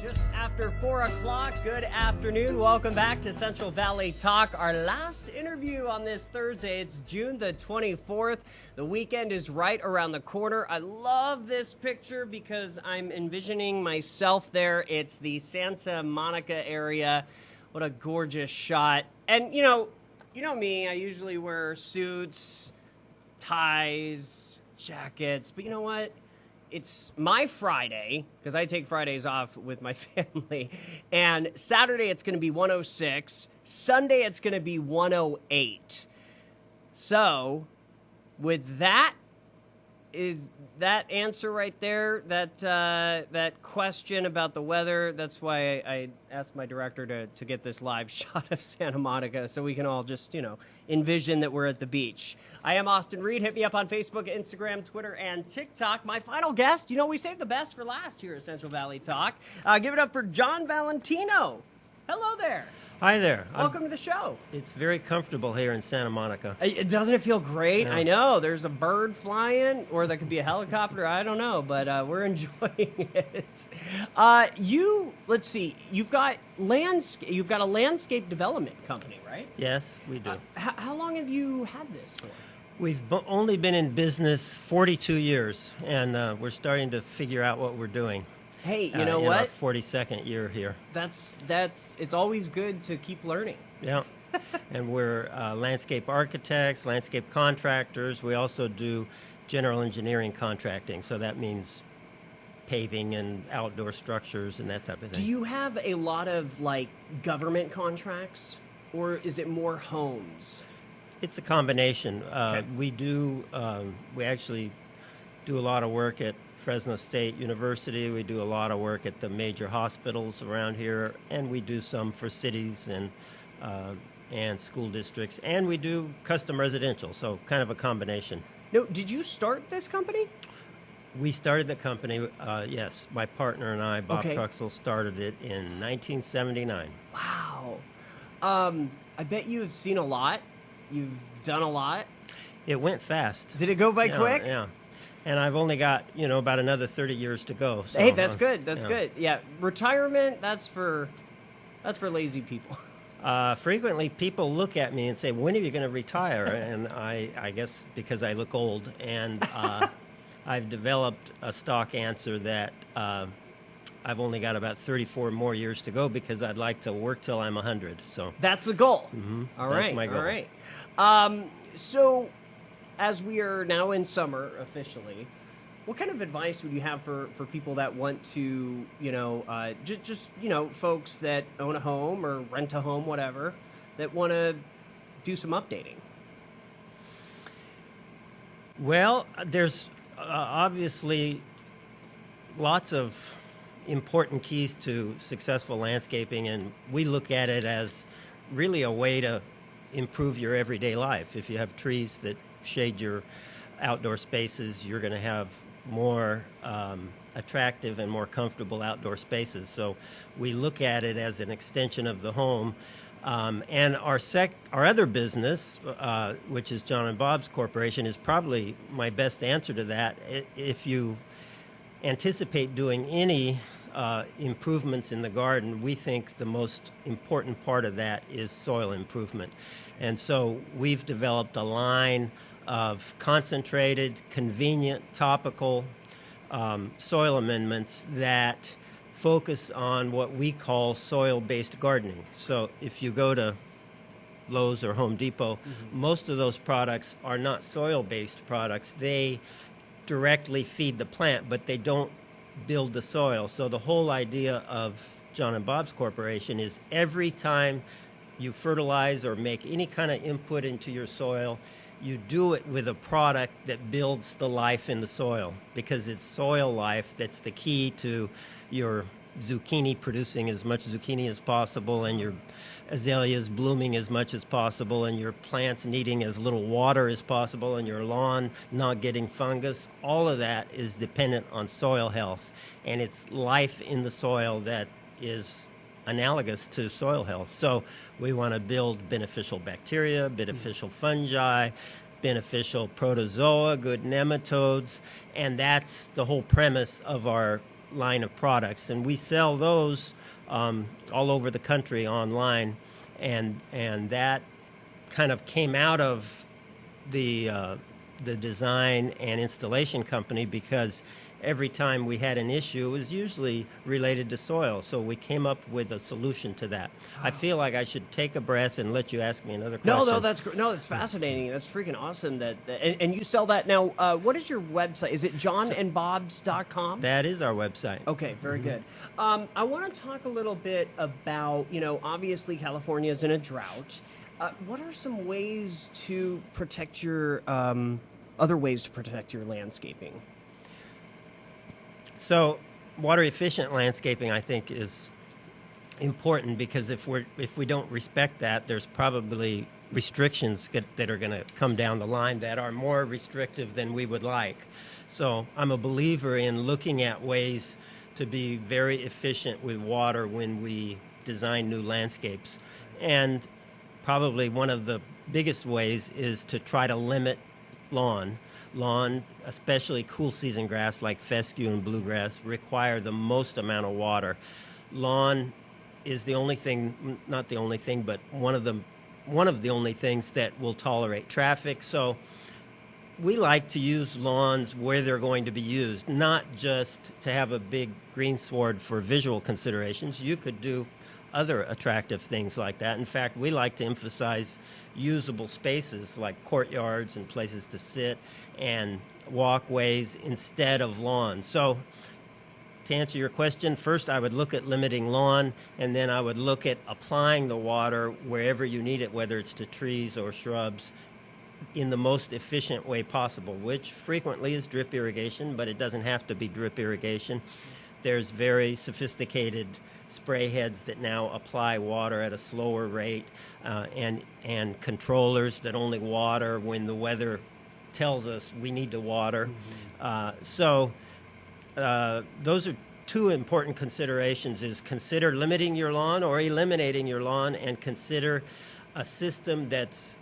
Just after 4 o'clock, good afternoon. Welcome back to Central Valley Talk. Our last interview on this Thursday. It's June the 24th. The weekend is right around the corner. I love this picture because I'm envisioning myself there. It's the Santa Monica area. What a gorgeous shot. And you know me, I usually wear suits, ties, jackets, but you know what? It's my Friday, because I take Fridays off with my family, and Saturday it's going to be 106, Sunday it's going to be 108. So, with that, is that answer right there, that question about the weather, that's why I asked my director to get this live shot of Santa Monica so we can all just, envision that we're at the beach. I am Austin Reed. Hit me up on Facebook, Instagram, Twitter, and TikTok. My final guest, we saved the best for last here at Central Valley Talk. Give it up for John Valentino. Hello there. Hi there. Welcome to the show. It's very comfortable here in Santa Monica. Doesn't it feel great? Yeah. I know. There's a bird flying, or there could be a helicopter. I don't know, but we're enjoying it. Let's see. You've got a landscape development company, right? Yes, we do. How long have you had this for? We've only been in business 42 years, and we're starting to figure out what we're doing. Hey, you know in what? Our 42nd year here. It's always good to keep learning. Yeah. And we're landscape architects, landscape contractors. We also do general engineering contracting, so that means paving and outdoor structures and that type of thing. Do you have a lot of government contracts, or is it more homes? It's a combination. Okay. We actually do a lot of work at Fresno State University. We do a lot of work at the major hospitals around here, and we do some for cities and school districts, and we do custom residential, so kind of a combination. No, did you start this company? We started the company, yes. My partner and I, Bob Okay. Truxell, started it in 1979. Wow. I bet you have seen a lot. You've done a lot. It went fast. Did it go by Yeah, quick? Yeah. And I've only got, about another 30 years to go. So, Hey, that's good. yeah. Good. Yeah, retirement, that's for lazy people. Frequently, people look at me and say, "When are you going to retire?" And I guess because I look old, and I've developed a stock answer that I've only got about 34 more years to go because I'd like to work till I'm 100. So That's the goal. All right. That's my goal. All right. So, as we are now in summer officially, what kind of advice would you have for people that want to, folks that own a home or rent a home, whatever, that want to do some updating? Well, there's obviously lots of important keys to successful landscaping, and we look at it as really a way to improve your everyday life. If you have trees that shade your outdoor spaces, you're going to have more attractive and more comfortable outdoor spaces. So we look at it as an extension of the home. And our other business, which is John and Bob's Corporation, is probably my best answer to that. If you anticipate doing any improvements in the garden, we think the most important part of that is soil improvement. And so we've developed a line of concentrated, convenient, topical soil amendments that focus on what we call soil-based gardening. So if you go to Lowe's or Home Depot, most of those products are not soil-based products. They directly feed the plant, but they don't build the soil. So the whole idea of John and Bob's Corporation is every time you fertilize or make any kind of input into your soil, you do it with a product that builds the life in the soil, because it's soil life that's the key to your zucchini producing as much zucchini as possible, and your azaleas blooming as much as possible, and your plants needing as little water as possible, and your lawn not getting fungus. All of that is dependent on soil health, and it's life in the soil that is analogous to soil health. So we want to build beneficial bacteria, beneficial fungi, beneficial protozoa, good nematodes, and that's the whole premise of our line of products, and we sell those all over the country online, and that kind of came out of the design and installation company, because every time we had an issue, it was usually related to soil. So we came up with a solution to that. I feel like I should take a breath and let you ask me another question. No, that's that's fascinating. That's freaking awesome. And you sell that now. What is your website? Is it johnandbobs.com? That is our website. Okay, very good. I want to talk a little bit about, obviously California is in a drought. What are some ways to protect your other ways to protect your landscaping? So, water efficient landscaping, I think, is important, because if we don't respect that, there's probably restrictions that are going to come down the line that are more restrictive than we would like. So, I'm a believer in looking at ways to be very efficient with water when we design new landscapes. And probably one of the biggest ways is to try to limit lawn. Lawn, especially cool season grass like fescue and bluegrass, require the most amount of water. Lawn is the only thing, not the only thing, but one of the only things that will tolerate traffic. So we like to use lawns where they're going to be used, not just to have a big greensward for visual considerations. You could do other attractive things like that. In fact, we like to emphasize usable spaces like courtyards and places to sit and walkways instead of lawns. So to answer your question, first I would look at limiting lawn, and then I would look at applying the water wherever you need it, whether it's to trees or shrubs, in the most efficient way possible, which frequently is drip irrigation, but it doesn't have to be drip irrigation. There's very sophisticated spray heads that now apply water at a slower rate, and controllers that only water when the weather tells us we need to water. So those are two important considerations: is consider limiting your lawn or eliminating your lawn, and consider a system that's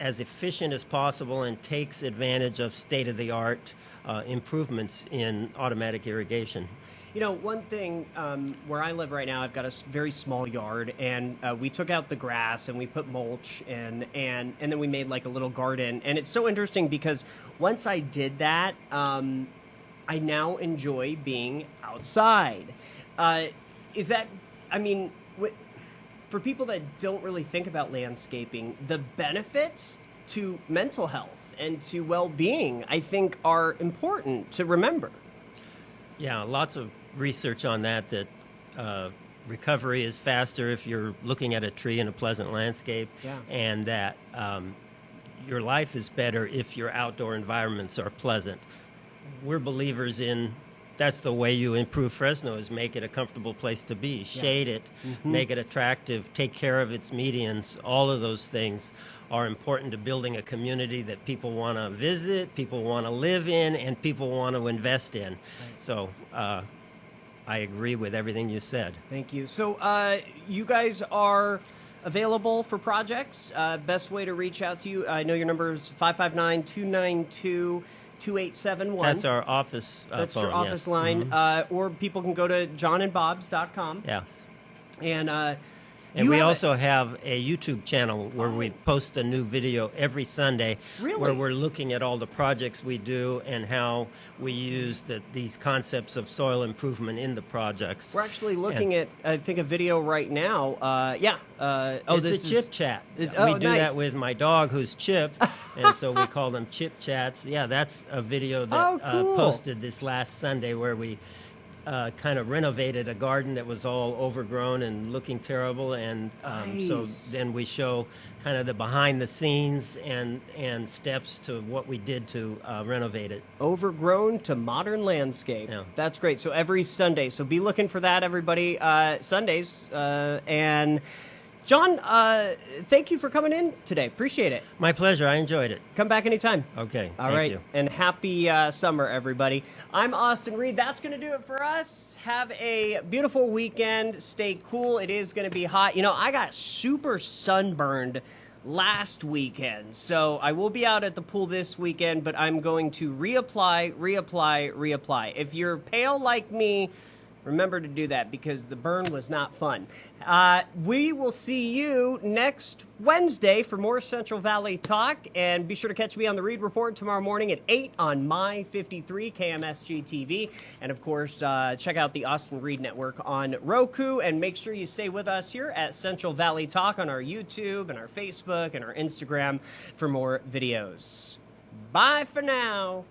as efficient as possible and takes advantage of state-of-the-art improvements in automatic irrigation. One thing where I live right now, I've got a very small yard, and we took out the grass and we put mulch and then we made like a little garden. And it's so interesting because once I did that, I now enjoy being outside. For people that don't really think about landscaping, the benefits to mental health and to well-being, I think, are important to remember. Yeah, lots of research on that recovery is faster if you're looking at a tree in a pleasant landscape, and that your life is better if your outdoor environments are pleasant. We're believers in that's the way you improve Fresno, is make it a comfortable place to be, shade it, make it attractive, take care of its medians. All of those things are important to building a community that people want to visit, people want to live in, and people want to invest in. Right. So I agree with everything you said. Thank you. So you guys are available for projects. Best way to reach out to you, I know your number is 559-292-2871. That's our office That's phone, your office line. Or people can go to johnandbobs.com. Yes. And we also have a YouTube channel where we post a new video every Sunday, where we're looking at all the projects we do and how we use these concepts of soil improvement in the projects. We're actually looking at, I think, a video right now. It's a Chip Chat. We do that with my dog, who's Chip, and so we call them Chip Chats. Yeah, that's a video that cool. Posted this last Sunday, where we kind of renovated a garden that was all overgrown and looking terrible, and so then we show kind of the behind the scenes and steps to what we did to renovate it. Overgrown to modern landscape. Yeah. That's great. So every Sunday. So be looking for that, everybody. Sundays. And John, thank you for coming in today. Appreciate it. My pleasure. I enjoyed it. Come back anytime. Okay. All thank right. you. And happy summer, everybody. I'm Austin Reed. That's going to do it for us. Have a beautiful weekend. Stay cool. It is going to be hot. I got super sunburned last weekend. So I will be out at the pool this weekend, but I'm going to reapply. If you're pale like me, remember to do that because the burn was not fun. We will see you next Wednesday for more Central Valley Talk. And be sure to catch me on the Reed Report tomorrow morning at 8 on My 53 KMSG TV. And, of course, check out the Austin Reed Network on Roku. And make sure you stay with us here at Central Valley Talk on our YouTube and our Facebook and our Instagram for more videos. Bye for now.